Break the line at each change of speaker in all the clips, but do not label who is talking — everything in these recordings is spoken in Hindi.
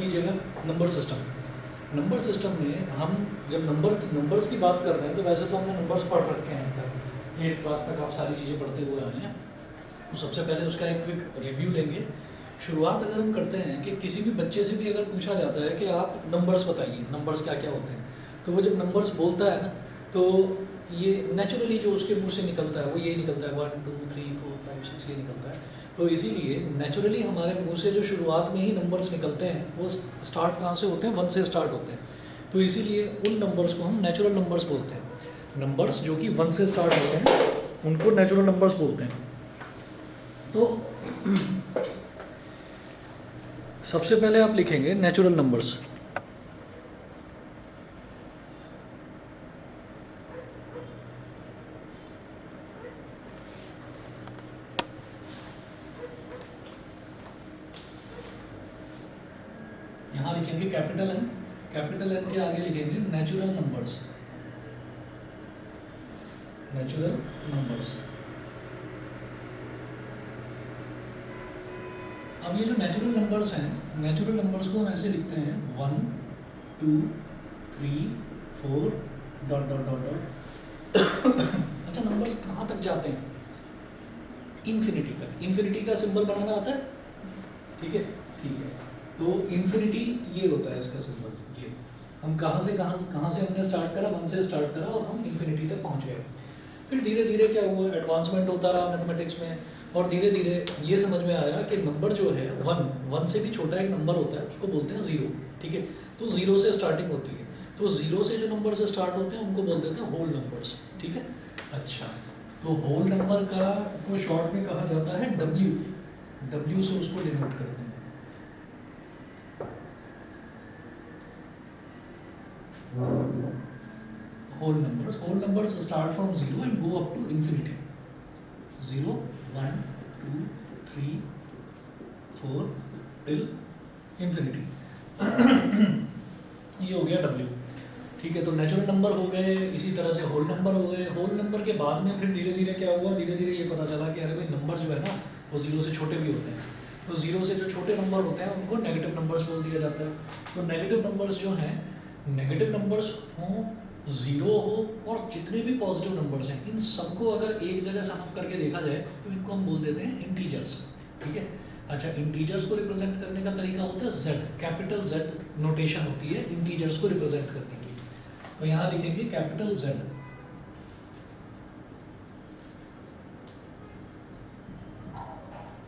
लीजिएगा नंबर सिस्टम। नंबर सिस्टम में हम जब नंबर्स की बात कर रहे हैं तो वैसे तो हमने नंबर्स पढ़ रखे हैं तक 8th क्लास तक आप सारी चीज़ें पढ़ते हुए आए हैं। तो सबसे पहले उसका एक क्विक रिव्यू लेंगे। शुरुआत अगर हम करते हैं कि किसी भी बच्चे से भी अगर पूछा जाता है कि आप नंबर्स बताइए, नंबर्स क्या क्या होते हैं, तो वो जब नंबर्स बोलता है ना तो ये नेचुरली जो उसके मुंह से निकलता है वो यही निकलता है 1 2 3 4 5 6 ये निकलता है। तो इसीलिए नेचुरली हमारे मुंह से जो शुरुआत में ही नंबर्स निकलते हैं वो स्टार्ट कहाँ से होते हैं, 1 से स्टार्ट होते हैं। तो इसीलिए उन नंबर्स को हम नेचुरल नंबर्स बोलते हैं। नंबर्स जो कि 1 से स्टार्ट होते हैं उनको नेचुरल नंबर्स बोलते हैं। तो सबसे पहले आप लिखेंगे नेचुरल नंबर्स। यहाँ लिखेंगे कैपिटल एन, कैपिटल एन के आगे लिखेंगे नेचुरल नंबर्स, नेचुरल नंबर्स। अब ये जो नेचुरल नंबर्स हैं, नेचुरल नंबर्स को हम ऐसे लिखते हैं 1 2 3 4 डॉट डॉट डॉट डॉट। अच्छा, नंबर्स कहाँ तक जाते हैं? इन्फिनिटी तक। इन्फिनिटी का सिंबल बनाना आता है? ठीक है, ठीक है। तो इन्फिनिटी ये होता है इसका सिंबल। ये हम कहाँ से हमने स्टार्ट करा, 1 से स्टार्ट करा और हम इन्फिनिटी तक पहुँच गए। फिर धीरे धीरे क्या हुआ, एडवांसमेंट होता रहा मैथमेटिक्स में, और धीरे धीरे ये समझ में आया कि नंबर जो है 1 से भी छोटा एक नंबर होता है उसको बोलते हैं 0। ठीक है, तो 0 से स्टार्टिंग होती है। तो 0 से जो नंबर से स्टार्ट होते हैं उनको बोल देते हैं होल नंबर्स। ठीक है, अच्छा, तो होल नंबर का को शॉर्ट में कहा जाता है W। W से उसको डिनोट करते हैं। Whole numbers start from 0 and go up to infinity. 0 1 2 3 4 till infinity. ये हो गया W। ठीक है, तो नेचुरल नंबर हो गए, इसी तरह से होल नंबर हो गए। होल नंबर के बाद में फिर धीरे धीरे क्या हुआ, धीरे धीरे ये पता चला कि अरे भाई नंबर जो है ना वो 0 से छोटे भी होते हैं। तो 0 से जो छोटे नंबर होते हैं उनको नेगेटिव नंबर्स बोल दिया जाता है। तो नेगेटिव नंबर्स जो हैं, नेगेटिव नंबर्स हों, 0 हो और जितने भी पॉजिटिव नंबर्स हैं, इन सबको अगर एक जगह सम अप करके देखा जाए तो इनको हम बोल देते हैं इंटीजर्स। ठीक है, अच्छा, इंटीजर्स को रिप्रेजेंट करने का तरीका होता है Z, कैपिटल Z नोटेशन होती है इंटीजर्स को रिप्रेजेंट करने की। तो यहाँ लिखेंगे capital Z।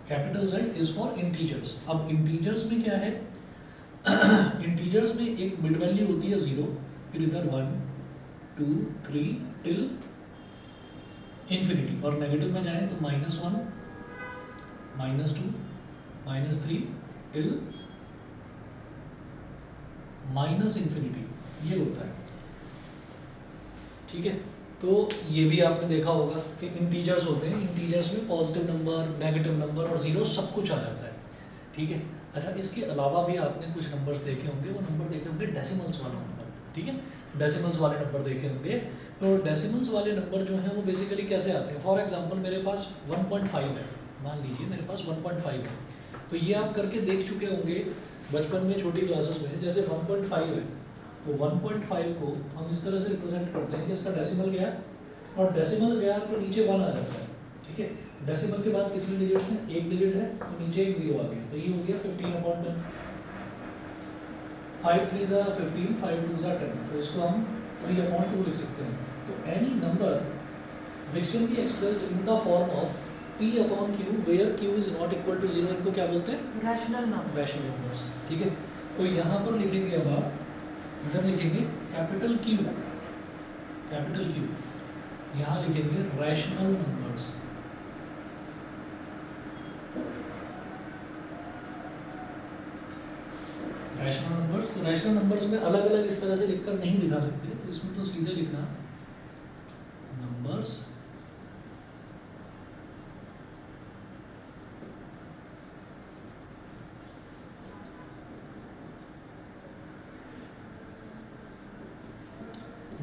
Capital Z is for integers. अब इंटीजर्स में क्या है, इंटीजर्स में एक मिड वैल्यू होती है 0, फिर इधर 1 2 3 टिल इन्फिनिटी, और नेगेटिव में जाए तो -1 -2 -3 टिल माइनस इन्फिनिटी, ये होता है। ठीक है, तो ये भी आपने देखा होगा कि इंटीजर्स होते हैं, इंटीजर्स में पॉजिटिव नंबर, नेगेटिव नंबर और 0 सब कुछ आ जाता है। ठीक है, अच्छा, इसके अलावा भी आपने कुछ नंबर्स देखे होंगे, वो नंबर देखे होंगे डेसिमल्स वाला नंबर। ठीक है, डेसिमल्स वाले नंबर देखे होंगे। तो डेसिमल्स वाले नंबर जो हैं वो बेसिकली कैसे आते हैं, फॉर एग्जांपल मेरे पास 1.5 है, मान लीजिए मेरे पास 1.5 है। तो ये आप करके देख चुके होंगे बचपन में छोटी क्लासेस में, जैसे 1.5 है तो 1.5 को हम इस तरह से रिप्रेजेंट करते हैं कि इसका डेसिमल गया, और डेसिमल गया तो नीचे 1 आ जाता है। ठीक है, डेसिमल के बाद कितने डिजिट्स हैं, एक डिजिट है तो नीचे एक 0 आ गया, तो ये हो गया 15/10। 5 3 ज़ा 15, 5 2 ज़ा 10, तो इसको हम 3/2 लिख सकते हैं। तो any number which can be expressed in the form of P/Q where Q is not equal to 0, इनको क्या बोलते हैं,
रैशनल नंबर।
Rational numbers. ठीक है, तो यहाँ पर लिखेंगे, अब आप इधर लिखेंगे कैपिटल Q, कैपिटल Q, यहाँ लिखेंगे रैशनल नंबर्स। रैशनल नंबर्स, तो रैशनल नंबर्स में अलग अलग इस तरह से लिखकर नहीं दिखा सकते, तो इसमें तो सीधे लिखना numbers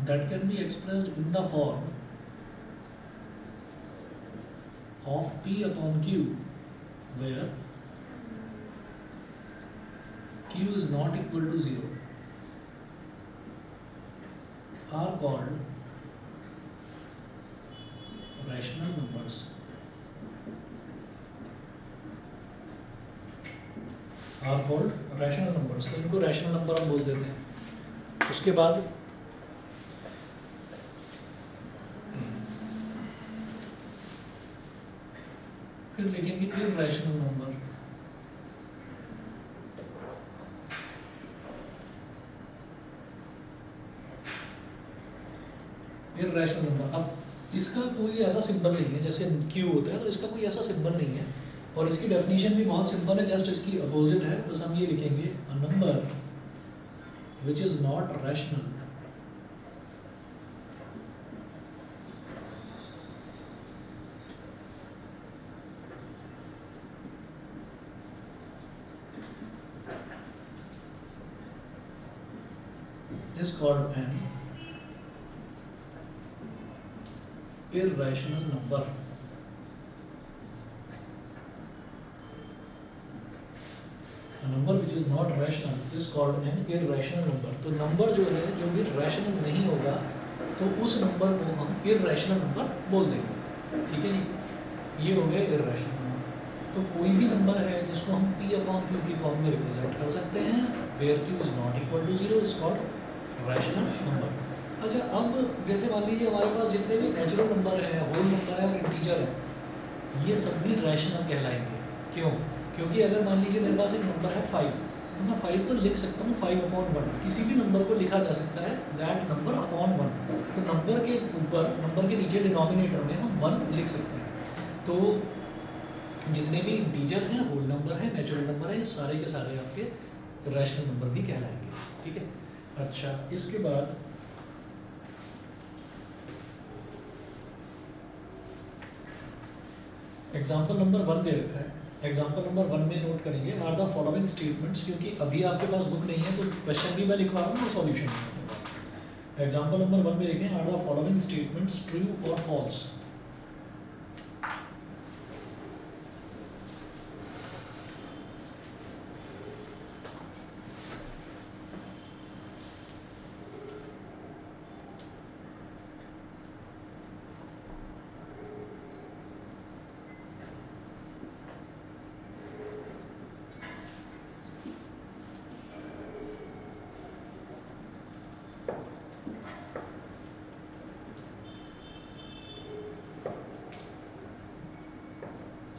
that can be expressed in the form of P/Q where Q q is not equal to 0 are called rational numbers. Are called rational numbers, तो इनको रैशनल नंबर हम बोल देते हैं। उसके बाद फिर लिखेंगे इररैशनल नंबर। इररैशनल नंबर, अब इसका कोई ऐसा सिंबल नहीं है, जैसे क्यू होता है तो इसका कोई ऐसा सिंबल नहीं है, और इसकी डेफिनेशन भी बहुत सिंपल है, जस्ट इसकी अपोजिट है। बस हम ये लिखेंगे a number which is not rational is called an irrational number. A number which is not rational is called an irrational number. तो नंबर जो है जो भी रैशनल नहीं होगा तो उस नंबर को हम irrational नंबर बोल देंगे, ठीक है जी। ये हो गया irrational नंबर। तो कोई भी नंबर है जिसको हम p अपॉन q की फॉर्म में रिप्रेजेंट कर सकते हैं, where q is not equal to 0 is called rational number. अच्छा, अब जैसे मान लीजिए हमारे पास जितने भी नेचुरल नंबर है, होल नंबर है और इंटीजर है, ये सब भी रैशनल कहलाएंगे। क्यों? क्योंकि अगर मान लीजिए मेरे पास एक नंबर है 5, तो मैं 5 को लिख सकता हूँ 5/1। किसी भी नंबर को लिखा जा सकता है दैट नंबर अपॉन 1। तो नंबर के ऊपर, नंबर के नीचे डिनोमिनेटर में हम 1 लिख सकते हैं। तो जितने भी इंटीजर हैं, होल नंबर है, नेचुरल नंबर है, सारे के सारे आपके रैशनल नंबर भी कहलाएंगे, ठीक है। अच्छा, इसके बाद एग्जाम्पल नंबर 1 दे रखा है। एग्जाम्पल नंबर 1 में नोट करेंगे आर द फॉलोइंग स्टेटमेंट्स, क्योंकि अभी आपके पास बुक नहीं है तो क्वेश्चन भी मैं लिखवा रहा हूँ और सॉल्यूशन भी लिखवा। एग्जाम्पल नंबर 1 में लिखें are the following statements true और false.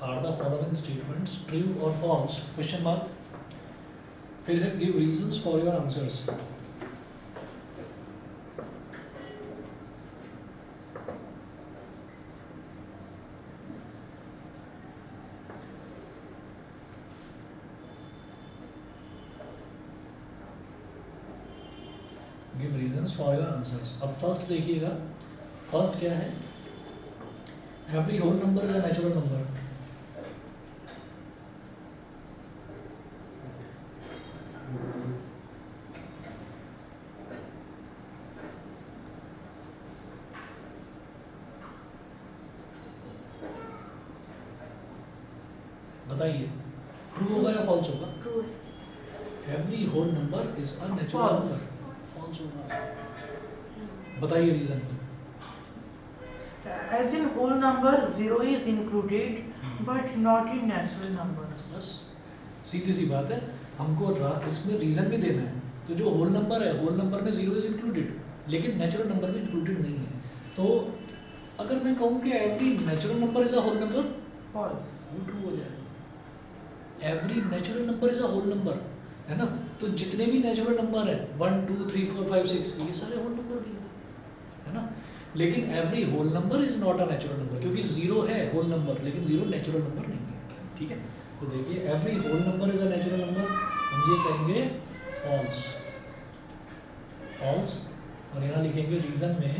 Are the following statements true or false? Question mark. फिर है give reasons for your answers. Give reasons for your answers. अब फर्स्ट देखिएगा, फर्स्ट क्या है? Every whole number is a natural number. बताइए, ट्रू होगा या फॉल्स होगा?
ट्रू है।
Every whole number is a natural number, false होगा। बताइए reason.
As in whole number, 0 is included, but not in natural numbers.
बस सीधी सी बात है, हमको इसमें रीजन भी देना है। तो जो होल नंबर है, होल नंबर में 0 इज इंक्लूडेड, लेकिन नेचुरल नंबर में इंक्लूडेड नहीं है। तो अगर मैं कहूँ कि every natural number is a whole number,
False.
वो ट्रू हो जाएगा। Every natural number is a whole number, है ना। तो जितने भी नेचुरल नंबर है 1 2 3 4 5 6, ये सारे होल नंबर भी है ना। लेकिन every whole number is not a natural number, क्योंकि 0 है होल नंबर, लेकिन 0 नेचुरल नंबर नहीं है, ठीक है। तो देखिए every whole number is a natural number, हम ये कहेंगे फॉल्स, फॉल्स। और यहाँ लिखेंगे रीजन में,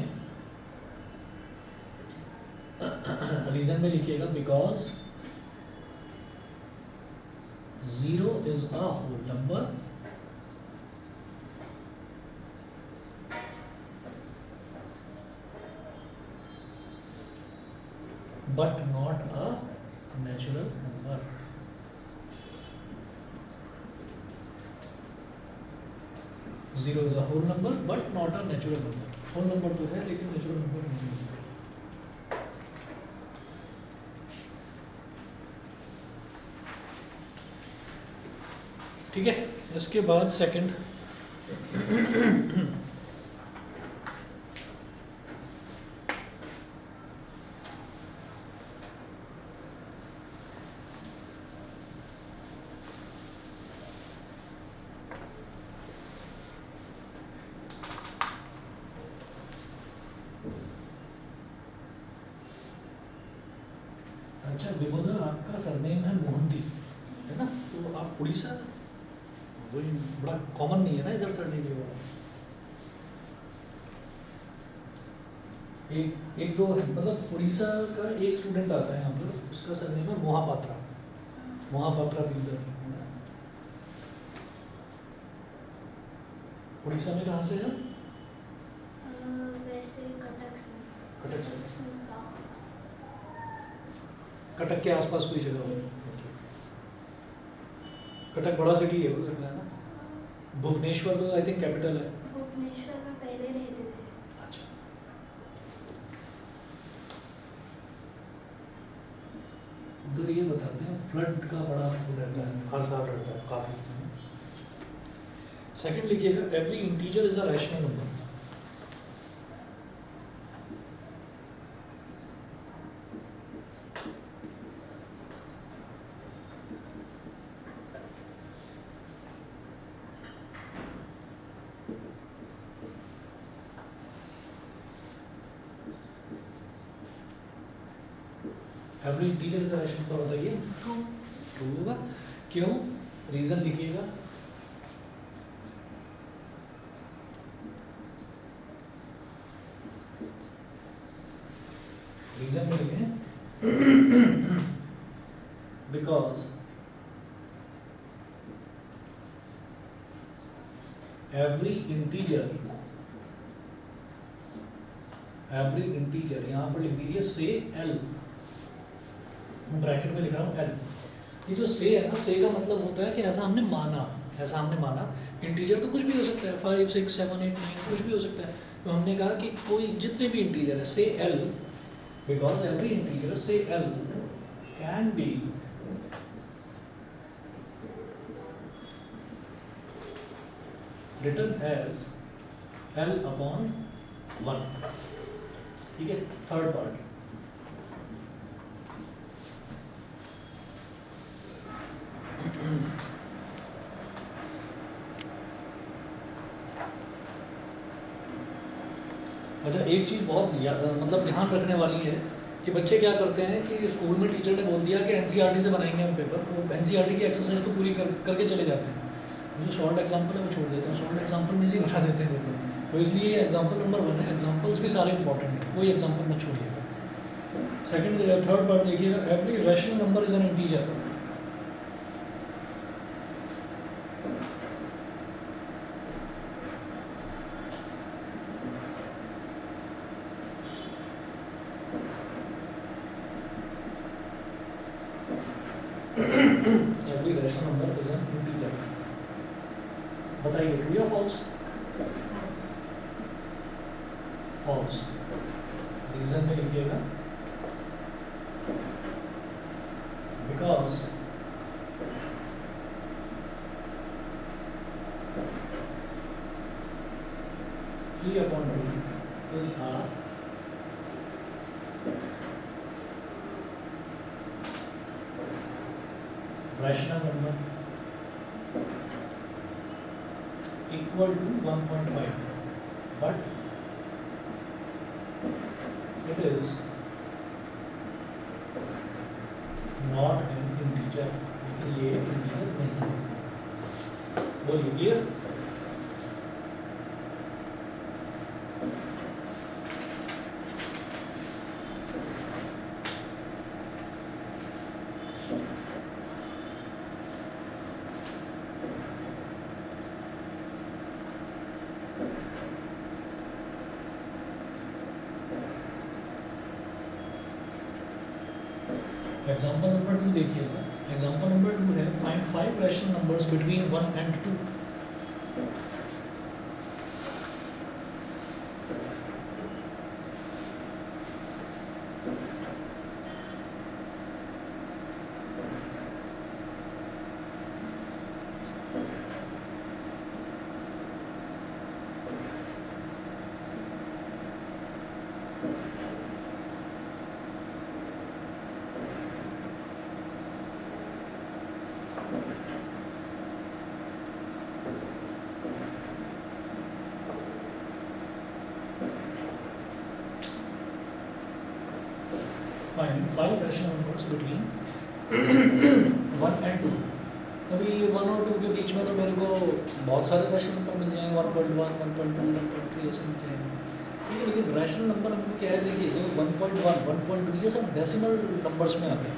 रीजन में लिखिएगा because 0 is a whole number but not a natural number. 0 is a whole number but not a natural number. Whole number तो है लेकिन नेचुरल नंबर नहीं है. ठीक है. इसके बाद सेकंड, अच्छा विमोदा आपका सरनेम है मोहंती है ना, तो आप उड़ीसा, वही बड़ा कॉमन नहीं है ना इधर सरनेम ये वाला. एक दो है, मतलब उड़ीसा का एक स्टूडेंट आता है यहाँ पर, उसका सरनेम है मोहापात्रा. मोहापात्रा भी इधर है ना. उड़ीसा में कहाँ से है?
वैसे कटक से.
कटक से.
गाँव.
कटक के आसपास कोई जगह होगी. कटक बड़ा सिटी है उधर का है ना. भुवनेश्वर तो आई थिंक कैपिटल है.
भुवनेश्वर में पहले रहते थे.
अच्छा. उधर ये बताते हैं फ्लड का बड़ा वो रहता है, हर साल रहता है काफ़ी. सेकंड लिखिएगा, every integer is a rational number. Every integer is a rational number, बताइए. ट्रू होगा. क्यों? रीजन लिखिएगा. रीजन में लिखें बिकॉज एवरी इंटीजर यहाँ पर लिख दीजिए से एल, ब्रैकेट में लिख रहा हूँ एल. ये जो से है ना, से का मतलब होता है कि ऐसा हमने माना, ऐसा हमने माना. इंटीजर तो कुछ भी हो सकता है, 5 6 7 8 9 कुछ भी हो सकता है. तो हमने कहा कि कोई जितने भी इंटीजर है से एल, बिकॉज एवरी इंटीजर से L can be written as L upon 1. ठीक है. थर्ड पार्ट, अच्छा एक चीज़ बहुत मतलब ध्यान रखने वाली है कि बच्चे क्या करते हैं कि स्कूल में टीचर ने बोल दिया कि एनसीईआरटी से बनाएंगे हम पेपर, वो एनसीईआरटी की एक्सरसाइज को पूरी करके चले जाते हैं. जो शॉर्ट एग्जाम्पल है वो छोड़ देते हैं, शॉर्ट एग्जाम्पल में से बता देते हैं पेपर. तो इसलिए ये एग्जाम्पल नंबर 1 है. एग्जाम्पल्स भी सारे इंपॉर्टेंट हैं, कोई एग्जाम्पल मत छोड़िएगा. सेकंड थर्ड पार्ट देखिएगा, every rational number is an integer. every rational number is an integer. बताइए ट्रू या फॉल्स? फॉल्स. रीजन में लिखिएगा because three upon two is a rational number equal to 1.5, but it is not an integer. ये इंटीजर नहीं. बोलिए क्लियर? एग्जाम्पल नंबर 2 देखिएगा. एग्जाम्पल नंबर 2 है find 5 rational numbers between 1 and 2. Find 5 rational numbers between 1 and 2। अभी 1 और 2 के बीच में तो मेरे को बहुत सारे रैशनल नंबर मिल जाएंगे, 1.1, 1.2, 1.3 ऐसे मिल जाएंगे। ठीक है, लेकिन रैशनल नंबर हमको क्या है, देखिए जो 1.1, 1.2 ये सब डेसिमल नंबर्स में आते हैं।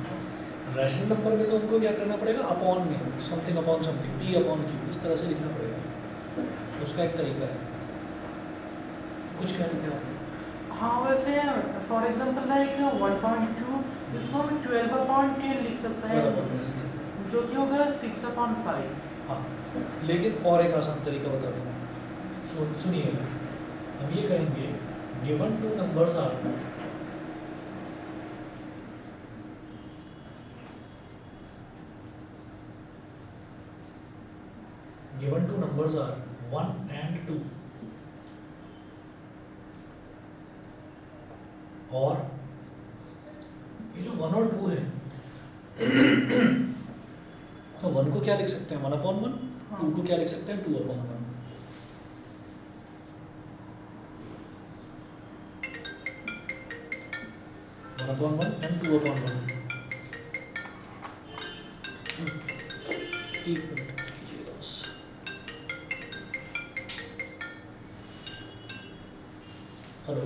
रैशनल नंबर में तो हमको क्या करना पड़ेगा, अपॉन में something upon something, P upon Q, इस तरह से लिखना पड़ेगा। उसका एक तरीका है। कुछ कह रहे थे आप?
हाँ वैसे फॉर एग्जांपल लाइक 1.2 इसको हम 12/10 लिख सकते हैं, जो कि होगा 6/5।
हाँ, लेकिन और एक आसान तरीका बताता हूँ, सुनिए। हम ये कहेंगे given two numbers are given two numbers are 1 and 2, और ये जो 1 और 2 है तो 1 को क्या लिख सकते हैं, 1/1, 2 को क्या लिख सकते हैं, 2/1। 1/1 and 2/1। एक मिनट कीजिएगा बस। हेलो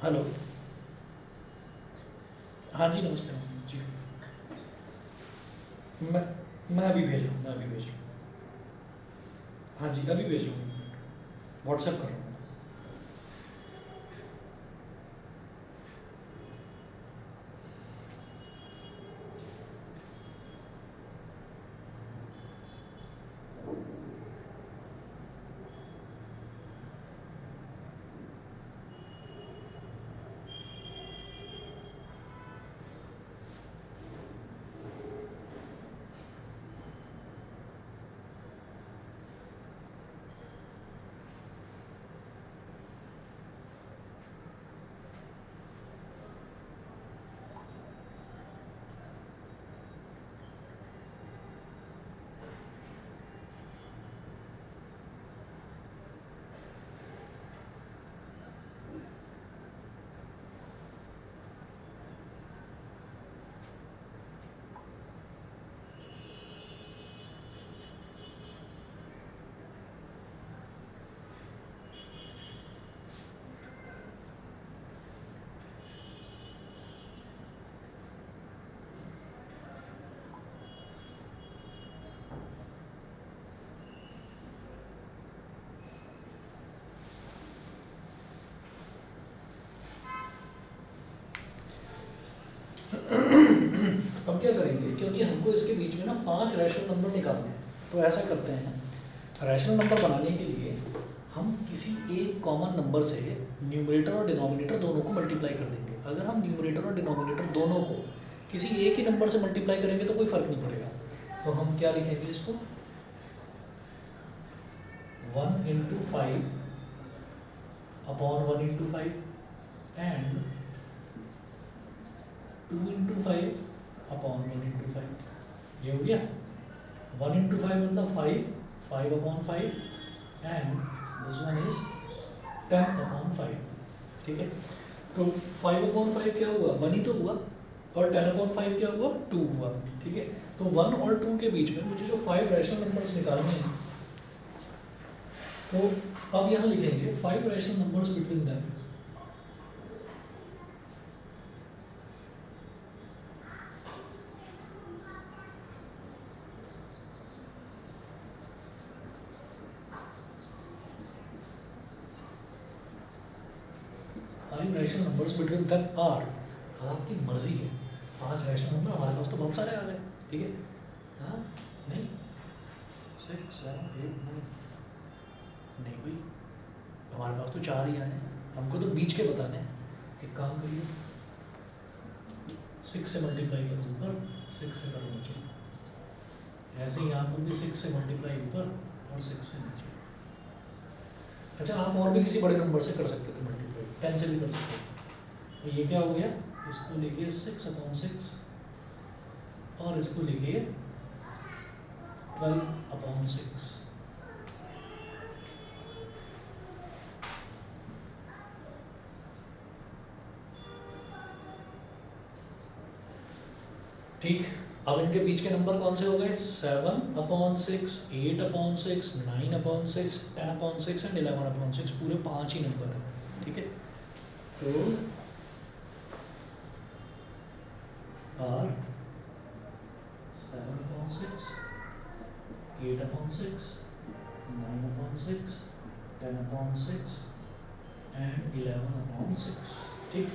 हेलो, हाँ जी नमस्ते जी। मैं अभी भेज रहा हूँ, मैं अभी भेज रहा हूँ। हाँ जी अभी भेज रहा हूँ, व्हाट्सएप कर रहा हूँ। अब क्या करेंगे, क्योंकि हमको इसके बीच में ना 5 रैशनल नंबर निकालने हैं, तो ऐसा करते हैं, रैशनल नंबर बनाने के लिए हम किसी एक कॉमन नंबर से न्यूमरेटर और डिनोमिनेटर दोनों को मल्टीप्लाई कर देंगे। अगर हम न्यूमरेटर और डिनोमिनेटर दोनों को किसी एक ही नंबर से मल्टीप्लाई करेंगे तो कोई फ़र्क नहीं पड़ेगा। तो हम क्या लिखेंगे इसको, 1 into 5 upon 1 into 5 and 2 into 5 upon 1 into 5। ये हो गया। 1 into 5 मतलब 5, 5/5 and this one is 10/5। ठीक है, तो 5/5 क्या हुआ, 1 ही तो हुआ, और 10/5 क्या हुआ, 2 हुआ। ठीक है, तो 1 और 2 के बीच में मुझे जो 5 रैशनल नंबर्स निकालने हैं, तो अब यहाँ लिखेंगे 5 rational numbers between them. Rational numbers between them are, आपकी मर्जी है। 5 रैशनल नंबर हमारे पास तो बहुत सारे आ गए। ठीक है, हाँ नहीं 6, 7, 8, 9 नहीं भाई, हमारे पास तो 4 ही आए हैं, हमको तो बीच के बताने हैं। एक काम करिए, 6 से मल्टीप्लाई करो ऊपर, 6 से करो नीचे, ऐसे ही यहाँ पर भी 6 से मल्टीप्लाई ऊपर और 6 से नीचे। अच्छा, आप और भी किसी बड़े नंबर से कर सकते थे मल्टीप्लाई, 10 से भी कर सकते थे। तो ये क्या हो गया, इसको लिखिए 6/6 और इसको लिखिए 12/6। ठीक, अब इनके बीच के नंबर कौन से हो गए? 7/6, 8/6, 9/6, 10/6 एंड 11/6, पूरे 5 ही नंबर है। ठीक है, तो आर 7/6, 8/6, 9/6, 10/6 एंड 11/6। ठीक,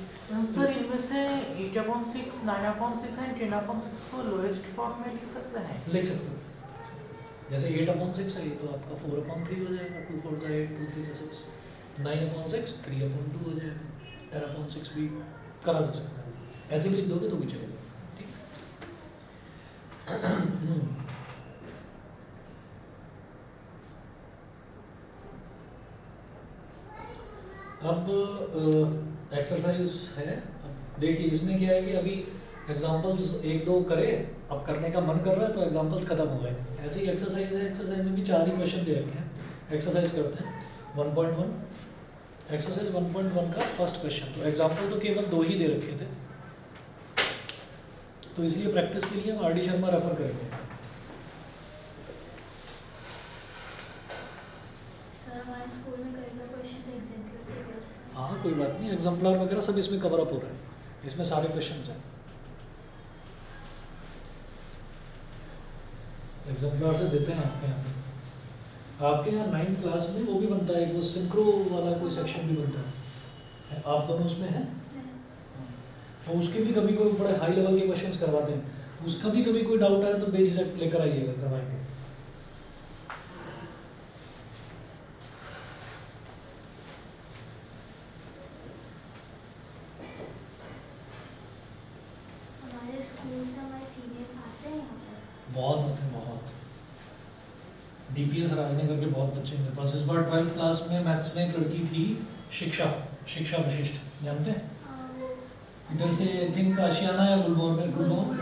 सर इनमें से 8/6, 9/6 एंड 10/6 को लोएस्ट फॉर्म में लिख सकते हैं?
लिख सकते हो। जैसे 8/6 है, ये तो आपका 4/3 हो जाएगा, 2 4 जा 8, 2 3 जा 6, 9/6 3/2 हो जाएगा, 10/6 भी करा जा सकता है, ऐसे भी लिख दोगे तो भी चलेगा। ठीक अब एक्सरसाइज है। अब देखिए इसमें क्या है कि अभी एग्जांपल्स 1 2 करे, अब करने का मन कर रहा है तो एग्जांपल्स खत्म हो गए। ऐसे ही एक्सरसाइज है, एक्सरसाइज में भी 4 ही क्वेश्चन दे रखे हैं। एक्सरसाइज करते हैं 1.1, एक्सरसाइज 1.1 का फर्स्ट क्वेश्चन। तो एग्जांपल तो केवल 2 ही दे रखे थे, तो इसलिए प्रैक्टिस के लिए हम आर डी शर्मा रेफर करेंगे।
सर हमारे स्कूल में कई बार क्वेश्चन एग्जाम्पल से भी होते हैं।
हाँ कोई बात नहीं, एग्जाम्पलर वगैरह सब इसमें कवर अप हो रहा है, इसमें सारे क्वेश्चन हैं। एग्जाम्पलर से देते हैं आपके यहाँ पे। आपके यहाँ 9th क्लास में वो भी बनता है, वो सिंक्रो वाला कोई सेक्शन भी बनता है, आप दोनों उसमें हैं? और उसके भी कभी कोई बड़े हाई लेवल के क्वेश्चंस करवाते हैं, उसका भी कभी कोई डाउट आए तो बेझिझक लेकर आइएगा, करवाएंगे।
हमारे स्कूल से हमारे सीनियर्स आते हैं यहाँ पर।
बहुत होते हैं, बहुत। डीपीएस राजनगर के बहुत बच्चे हैं मेरे पास। इस बार 12th क्लास में मैथ्स में एक लड़की थी, शिक्षा वशिष्ठ, जानते हैं?
वो
इधर से आई थिंक आशियाना या गुलमोहर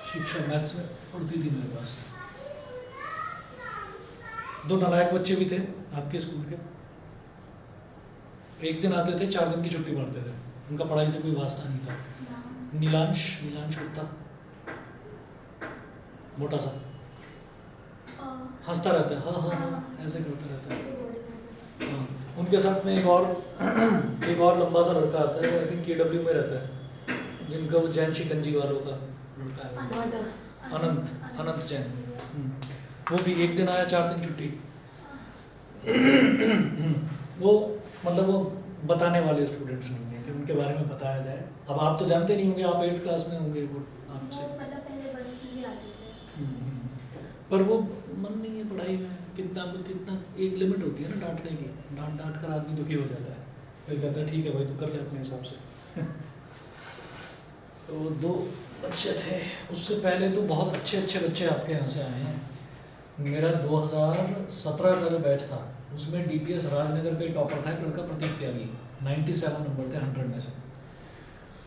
शिक्षा मैथ्स में पढ़ती थी मेरे पास। 2 नालायक बच्चे भी थे आपके स्कूल के, एक दिन आते थे 4 दिन की छुट्टी मारते थे, उनका पढ़ाई से कोई वास्ता नहीं था।
नाम
नीलांश गुप्ता, मोटा सा, हंसता रहता है, हाँ हाँ हाँ ऐसे करता रहता है। हाँ, उनके साथ में एक और लंबा सा लड़का आता है, वो आई थिंक केडब्ल्यू में रहता है, जिनका वो जैन शिकंजी वालों का लड़का है, अनंत जैन। वो भी एक दिन आया, 4 दिन छुट्टी। वो मतलब वो बताने वाले स्टूडेंट्स नहीं हैं कि उनके बारे में बताया जाए। अब आप तो जानते नहीं होंगे, आप 8th क्लास में होंगे, वो आपसे
मतलब पहले बस में भी आते थे।
पर वो मन नहीं है पढ़ाई में, कितना एक लिमिट होती है ना डांटने की, डांट कर आदमी दुखी हो जाता है, फिर कहता है ठीक है भाई तू कर ले अपने हिसाब से। तो वो 2 बच्चे थे, उससे पहले तो बहुत अच्छे बच्चे आपके यहाँ से आए हैं। मेरा 2017 का जो बैच था उसमें डीपीएस राजनगर का ही टॉपर था, एक लड़का प्रतीक त्यागी, 97 नंबर थे 100 में से,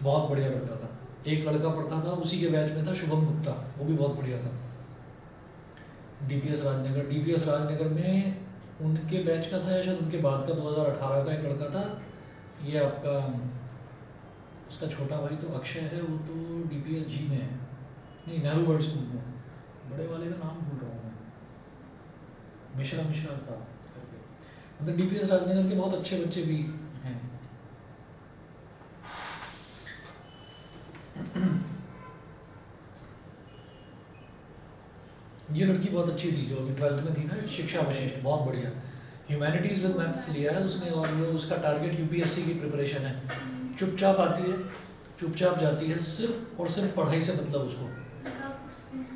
बहुत बढ़िया लड़का था। एक लड़का पढ़ता था उसी के बैच में था, शुभम गुप्ता, वो भी बहुत बढ़िया था। डीपीएस राजनगर में उनके बैच का था या शायद उनके बाद का 2018 का एक लड़का था, ये आपका उसका छोटा भाई तो अक्षय है, वो तो डीपीएस जी में है, नहीं नेहरू वर्ल्ड स्कूल में। बड़े वाले का नाम भूल रहा हूँ मैं, मिश्रा था करके। मतलब डीपीएस राजनगर के बहुत अच्छे बच्चे भी हैं। ये लड़की बहुत अच्छी थी जो अभी 12th में थी ना, शिक्षा वशिष्ठ, बहुत बढ़िया, ह्यूमैनिटीज़ विद मैथ्स लिया है उसने, और वो उसका टारगेट यूपीएससी की प्रिपरेशन है। चुपचाप आती है, चुपचाप जाती है, सिर्फ और सिर्फ पढ़ाई से मतलब उसको।
उनका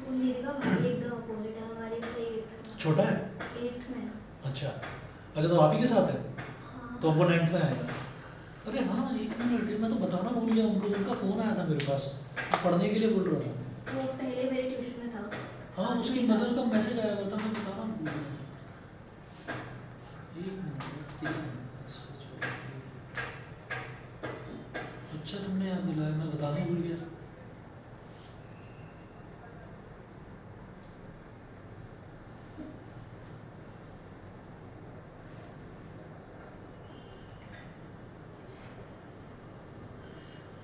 उन दीदी का भाई एकदम अपोजिट है, हमारे लिए 8th में।
छोटा है?
8th में।
अच्छा तो आप ही के साथ है?
हाँ।
तो वो 9th में आएगा। अरे हाँ 1 मिनट, मैं तो बताना भूल गया उनको, उनका फ़ोन आया था मेरे पास, पढ़ने के लिए बोल रहा था।
वो पहले मेरे ट्यूशन में था।
हाँ उसकी मदर का मैसेज आया हुआ था, मैं बताना भूल गया। 1 मिनट, अच्छा तुमने याद दिलाया, मैं बताना भूल गया।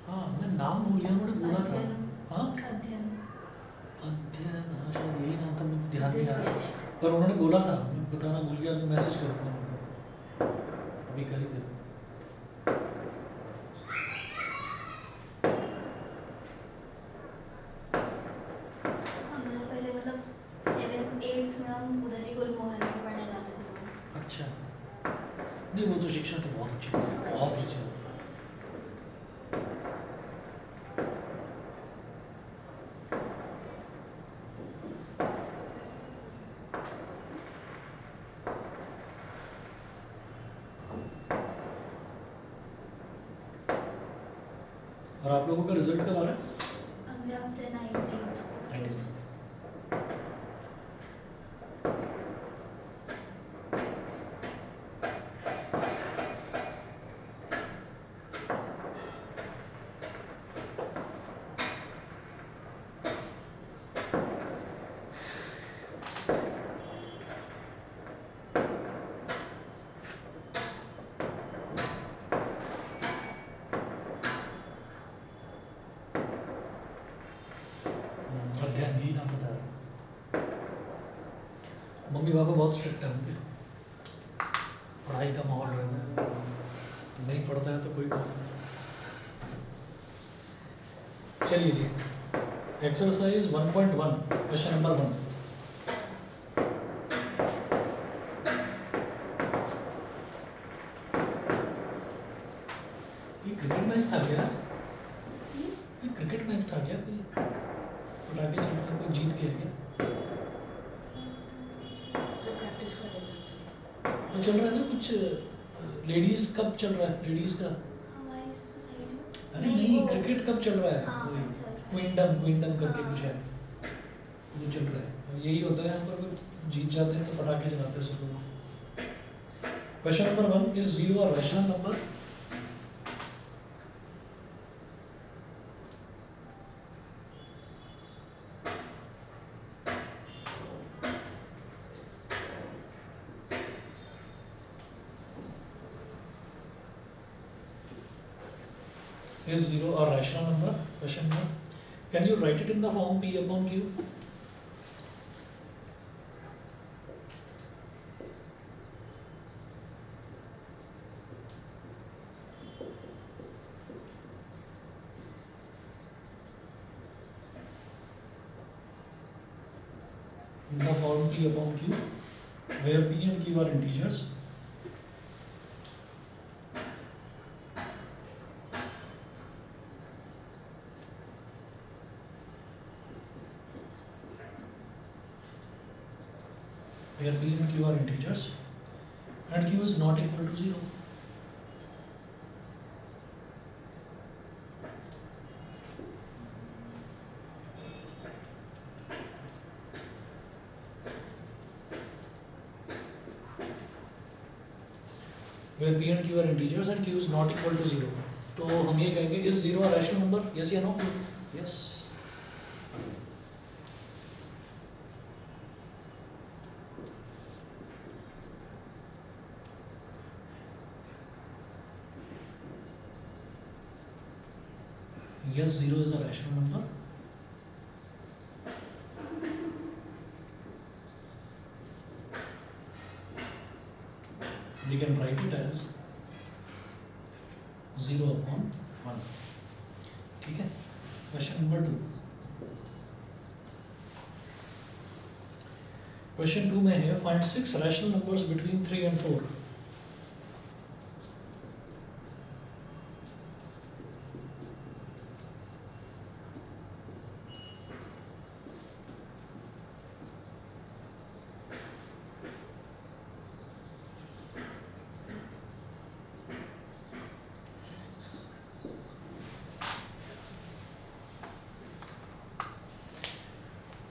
हाँ मैं नाम भूल गया, उन्होंने बोला था। हाँ
अध्ययन
अध्ययन, हाँ शायद यही नाम था, मुझे ध्यान नहीं आ रहा, पर उन्होंने बोला था, मैं बताना भूल गया, मैं मैसेज करूँगा उनको अभी कर ही दे।
हमारे पहले मतलब 7th 8th में हम उधर ही गुलमोहर में पढ़ने जाते थे।
अच्छा, नहीं वो तो शिक्षा तो बहुत अच्छी थी, बहुत अच्छी। और आप लोगों का रिजल्ट कब आ रहा है?
अगले हफ्ते 19th।
19th। अध्ययन ही नाम बताया। मम्मी पापा बहुत स्ट्रिक्ट है उनके, पढ़ाई का माहौल रहता है, नहीं पढ़ता है तो कोई बात नहीं। चलिए जी, एक्सरसाइज 1.1 क्वेश्चन नंबर 1। ये क्रिकेट मैच था क्या? ये क्रिकेट मैच था क्या? कोई पटाखे चल रहा है, कोई जीत गया क्या?
सब प्रैक्टिस कर रहे थे।
वो चल रहा है ना कुछ, लेडीज कप चल रहा है, लेडीज का।
हमारी सोसाइटी में
अरे नहीं,
वो-
क्रिकेट कप चल रहा है,
हाँ,
कोई
चल रहा है।
क्विंडम करके
हाँ।
कुछ है, वो चल रहा है। यही होता है यहाँ पर, कोई जीत जाते हैं तो पटाखे चलाते हैं सब लोग। Question number 1 is 0 a rational number? Is 0 a rational number? Question mark. Can you write it in the form P upon Q? In the form P upon Q, where P and Q are integers. Where P and Q are integers, and Q is not equal to 0. Where P and Q are integers and Q is not equal to 0. तो हम ये कहेंगे is 0 a rational number? Yes या no? Yes. Yes, 0 is a rational number. We can write it as 0 upon 1. ठीक है? Question number 2. Question 2 में है find 6 rational numbers between 3 and 4.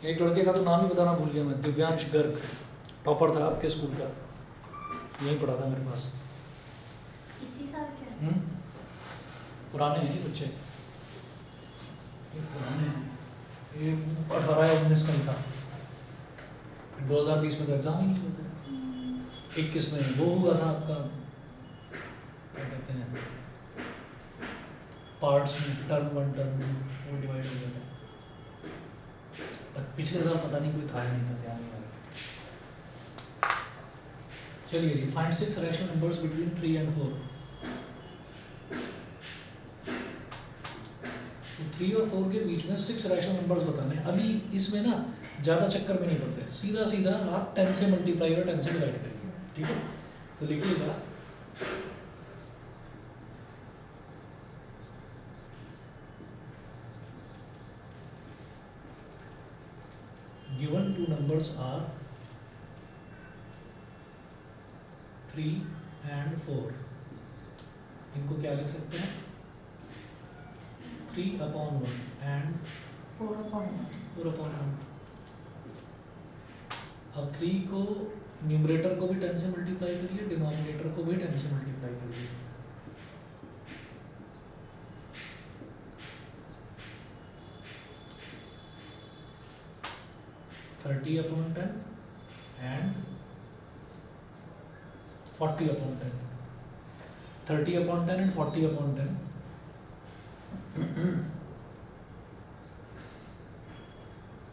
एक लड़के का तो नाम ही बताना भूल गया मैं, दिव्यांश गर्ग, टॉपर था आपके स्कूल का, यहीं पढ़ा था मेरे पास।
इसी साल क्या?
पुराने हैं ये बच्चे, ये पुराने हैं, ये 18 या 19 का ही था, 2020 में तो एग्जाम ही नहीं हुआ था, 21 में वो हुआ था आपका, क्या कहते हैं, पार्ट्स में, टर्म 1 टर्म 2 वो डिवाइड हो गया था। पिछले साल पता नहीं कोई था या नहीं था, ध्यान नहीं आ रहा। चलिए जी, find 6 rational numbers between 3 and 4। तो 3 और 4 के बीच में 6 रैशनल नंबर्स बताने। अभी इसमें ना ज़्यादा चक्कर में नहीं पड़ते, सीधा सीधा आप 10 से मल्टीप्लाई और 10 से डिवाइड करिए, ठीक है। तो लिखिएगा given two numbers are 3 and 4, इनको क्या लिख सकते हैं? 3/1 and 4/1। अब 3 को न्यूमरेटर को भी 10 से मल्टीप्लाई करिए, डिनोमिनेटर को भी 10 से मल्टीप्लाई करिए। Thirty upon 10 and 40/10। 30/10 and 40/10।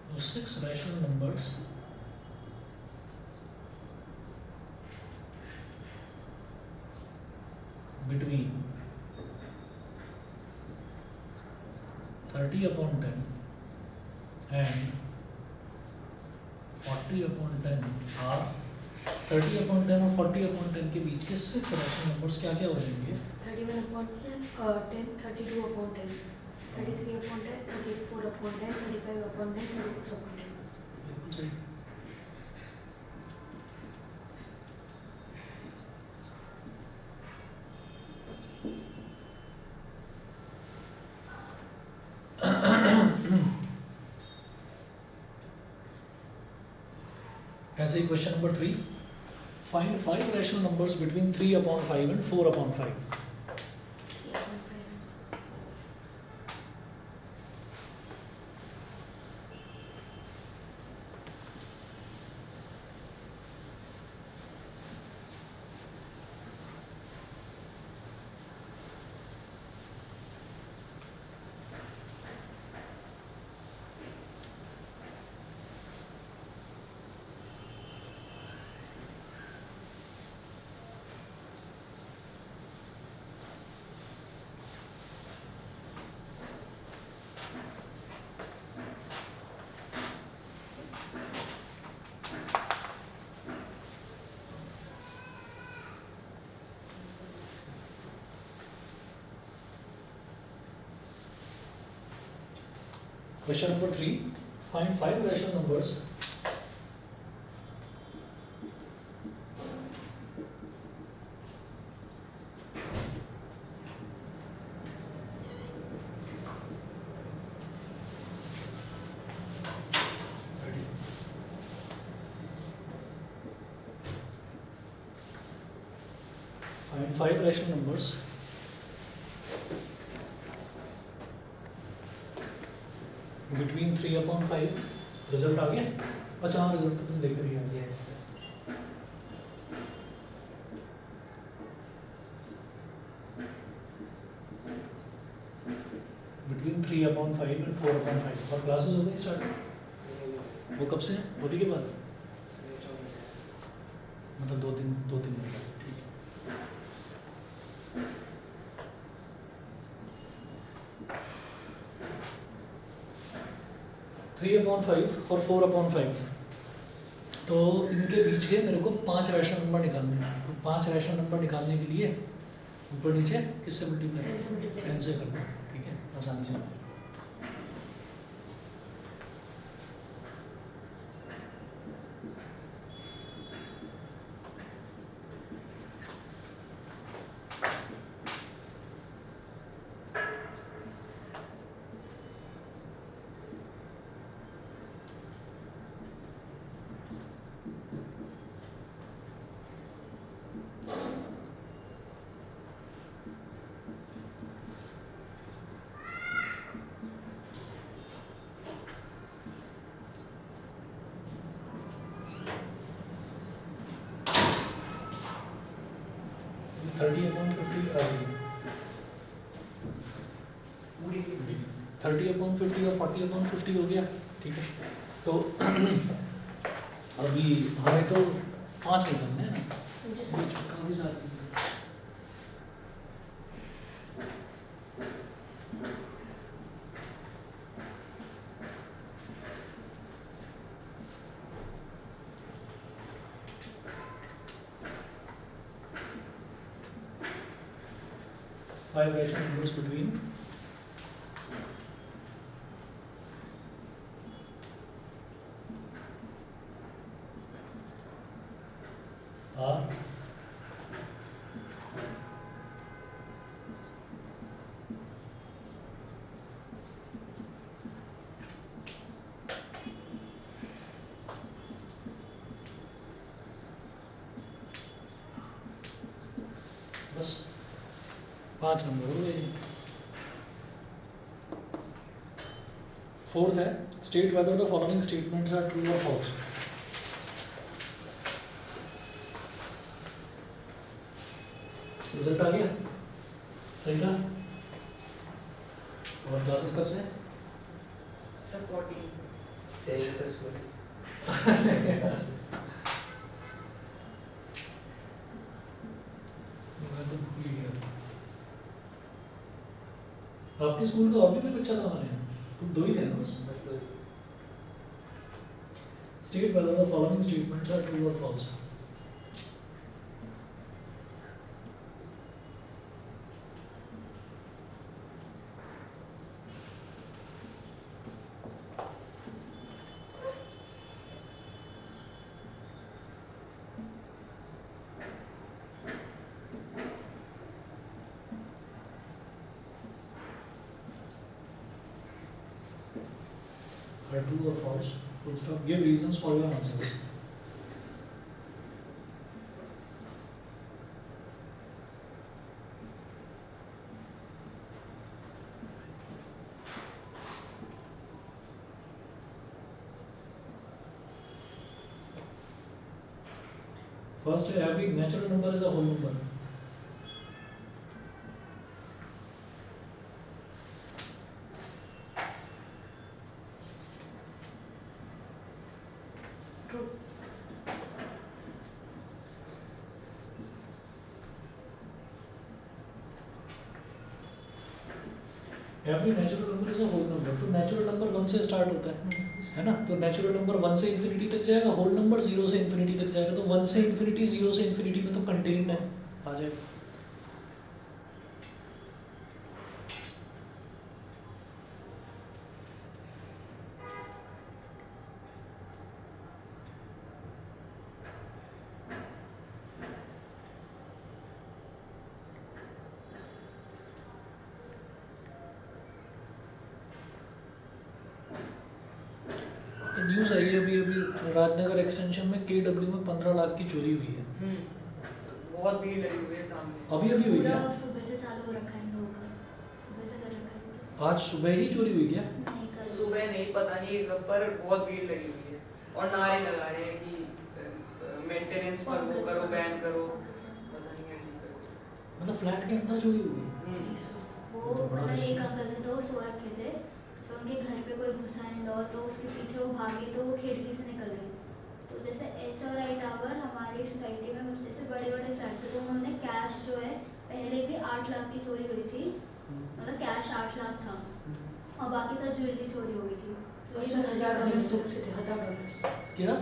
तो 6 rational numbers between 30/10 and 40/10 are 30/10 और 40/10 के बीच के 6 रैशनल नंबर्स क्या क्या हो जाएंगे?
31/10, 32/10, 33/10, 34/10, 35/10, 36/10।
बिल्कुल सही। ऐसे ही question number 3, find 5 rational numbers between 3/5 and 4/5। 'Question number 3, find 5 rational numbers find 5 rational numbers between 3/5। Result आ गया? अच्छा हाँ, रिजल्ट तो तुम लेकर ही आ गया। Between 3/5 and 4/5। और क्लासेस हो गई स्टार्ट? वो कब से? होली के बाद? मतलब 2-3 मिनट। ठीक है। 3/5 और 4/5, तो इनके बीच के मेरे को 5 रैशनल नंबर निकालने हैं। तो 5 रैशनल नंबर निकालने के लिए ऊपर नीचे किससे मल्टीप्लाई? 10 से करना, ठीक है, आसानी से। 30/50 और 40/50 हो गया, ठीक है। तो अभी हमें तो 5 निकलने हैं ना,
जी
ये
सर।
काफ़ी सारे। Five rational numbers between are बस 5 नंबर हो गए। फोर्थ है, state whether the following statements are true और फॉल्स। रिजल्ट आ गया, सही था। और क्लासेस कब से?
सर 14
सही तो स्कूल
मैं तो भूल ही गया। आपके स्कूल का और भी कोई बच्चा था हमारे यहाँ? तुम 2 ही थे ना बस?
बस तो
State whether the following statements are true or false. Are true or false? Full stop. Give reasons for your answers. First, every natural number is a whole number.
True.
Every natural number is a whole number. तो natural number 1 से start होता है ना? तो natural number 1 से infinity तक जाएगा, whole number 0 से infinity तक जाएगा। तो 1 से infinity, 0 से infinity में तो contained है, आ जाएगा। न्यूज़ आई है अभी अभी राजनगर एक्सटेंशन में KW में 15 लाख की चोरी हुई है।
बहुत भीड़ लगी हुई है सामने।
अभी अभी हुई
पूरा
क्या?
सुबह से चालू हो रखा है इन लोगों का, सुबह से कर रखा है।
आज सुबह ही चोरी हुई क्या?
नहीं कल
सुबह नहीं, पता नहीं कब, पर बहुत भीड़ लगी हुई है और नारे लगा रहे हैं कि मेंटेनेंस पर वो करो, बैन करो, पता नहीं ऐसे ही करो।
मतलब फ्लैट के अंदर चोरी हुई?
वो
तो बड़ा
मतलब
risk
एक
है।
अंकल थे तो सो रखे थे, तो फिर उनके घर पे कोई घुसा एंड और, तो उसके पीछे वो भागे तो वो खिड़की से निकल गए। तो जैसे HRI टावर हमारी सोसाइटी में जैसे बड़े बड़े फ्लैट थे, तो उन्होंने कैश जो है पहले भी 8 लाख की चोरी हुई थी, मतलब कैश 8 लाख था और बाकी सब ज्वेलरी चोरी हो गई थी। तो ये
$1000
तो-
से थे, $1000
क्या?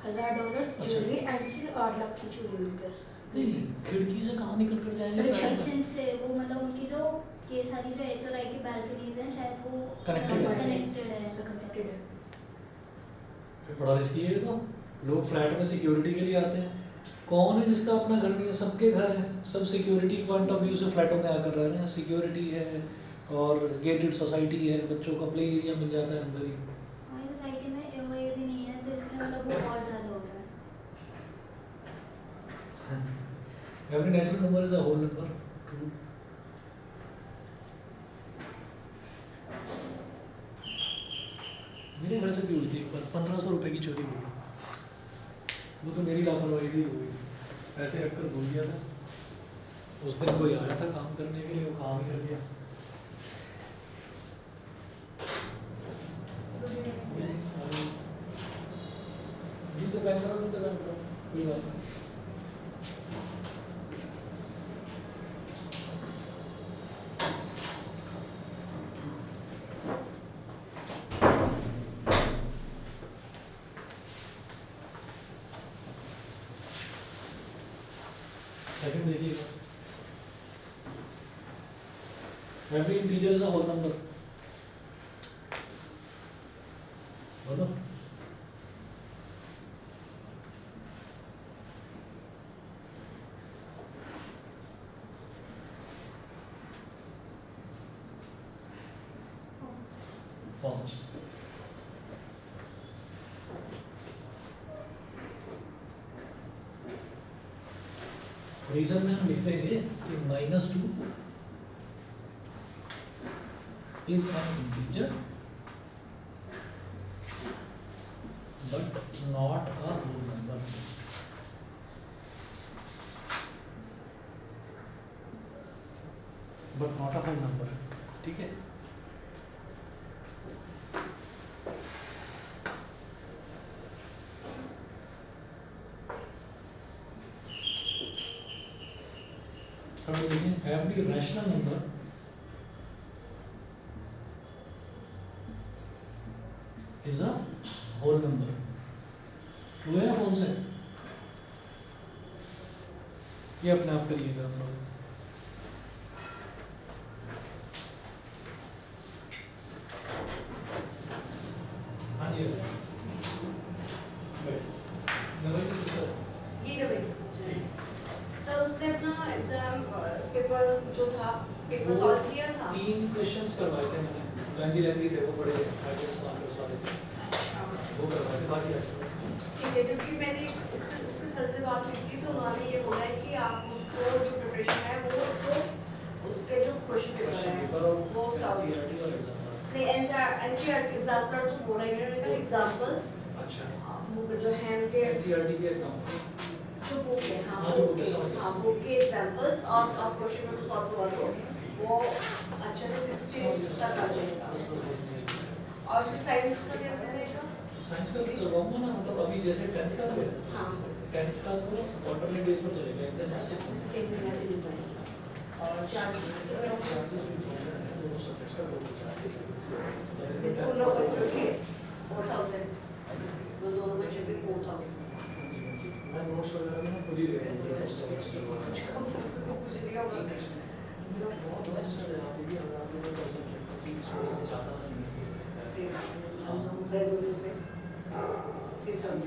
$1000
अच्छा।
ज्वेलरी एंड सिर्फ 8 लाख की चोरी हुई प्लस।
नहीं, खिड़की से कहाँ निकल कर जाएंगे?
अरे
फ्लैट में?
किचन से वो मतलब उनकी जो ये सारी जो HRI की बालकनीज हैं शायद वो
Connected है।
कनेक्टेड है।
कनेक्टेड है।
फिर बड़ा रिस्की है ये तो। लोग फ्लैट में सिक्योरिटी के लिए आते हैं। कौन है जिसका अपना घर नहीं है? सबके घर है, सब सिक्योरिटी पॉइंट ऑफ व्यू से फ्लैटों में आकर रह रहे हैं। सिक्योरिटी है और गेटेड सोसाइटी है, बच्चों का प्ले एरिया मिल जाता है अंदर ही।
हमारी सोसाइटी में MOA भी नहीं है, तो इसलिए मतलब वो और ज़्यादा हो रहा है।
Every natural number is a whole number. True. मेरे घर से भी हुई थी एक बार, 1500 रुपए की चोरी हुई थी। वो तो मेरी लापरवाही से ही हुई, ऐसे रखकर भूल गया था। उस दिन कोई आया था काम करने के लिए, वो काम ही कर दिया। कोई बात नहीं। सेकंड देखिएगा, every integer is a whole number, बोलो। false। रीजन में हम लिख देंगे कि -2 is an integer but not a whole number। but not a whole number, ठीक है। अब देखिए every rational number is a whole number। True है या false है? ये अपने आप करिएगा आप लोग। हाँ जी
सर उसने अपना एग्जाम पेपर जो था पेपर सॉल्व किया था।
3 क्वेश्चंस करवाए थे मैंने, लैंगी थे वो बड़े हार्डेस्ट मार्कर्स वाले थे, वो करवाए थे बाकी
ठीक है, क्योंकि मैंने उसके सर से बात की थी तो उन्होंने ये बोला है कि आप उसको जो प्रिपरेशन है वो तो उसके जो क्वेश्चन पेपर है वो
एनसीईआरटी और एग्जाम।
नहीं एनसीईआरटी एग्जाम्पल तो बोला ही नहीं था, एग्जांपल्स
अच्छा
बुक जो है उनके
एनसीईआरटी के एग्जाम
जो बुक है हाँ
हाँ, जो book है, समझ गया।
हाँ बुक के एग्जांपल्स और आप क्वेश्चन पेपर सॉल्व करवा दो वो अच्छे से 60 तक आ जाएगा। और फिर साइंस का कैसे रहेगा?
साइंस का करवाऊंगा ना, मतलब अभी जैसे 10th का है,
हाँ
10th का तो ऑल्टरनेट डेज पर चलेगा एकदम
और चार
दोनों सब्जेक्ट्स का
दोनों बच्चों के 4000 वो दोनों बच्चों के 4000
मैं नोट्स वगैरह में खुद ही दे रहा हूँ।
मुझे दिया होगा
बहुत बेस्ट है आप भी 1000 रुपए कर सकते हैं, फीस थोड़ा ज़्यादा नहीं है।
हम रेगुलर पे 6000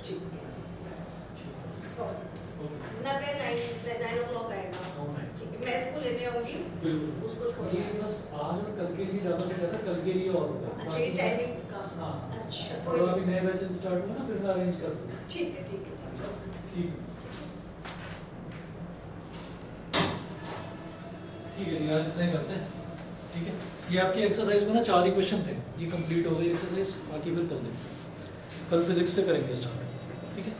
ठीक है ना पे 9 o'clock आएगा ठीक है, मैं इसको लेने आऊंगी उसको छोड़
ये बस आज और कल के लिए ज़्यादा से ज़्यादा कल के लिए और होगा।
अच्छा ये टाइमिंग्स का
हाँ
अच्छा
और अभी नए बैचेस स्टार्ट हुए ना, फिर मैं अरेंज कर दूँगा।
ठीक है ठीक है ठीक है
ठीक ठीक है जी, आज इतना ही करते हैं, ठीक है। ये आपकी एक्सरसाइज में ना 4 ही क्वेश्चन थे, ये कंप्लीट हो गई एक्सरसाइज, बाकी फिर कल देंगे, कल फिजिक्स से करेंगे स्टार्ट, ठीक है।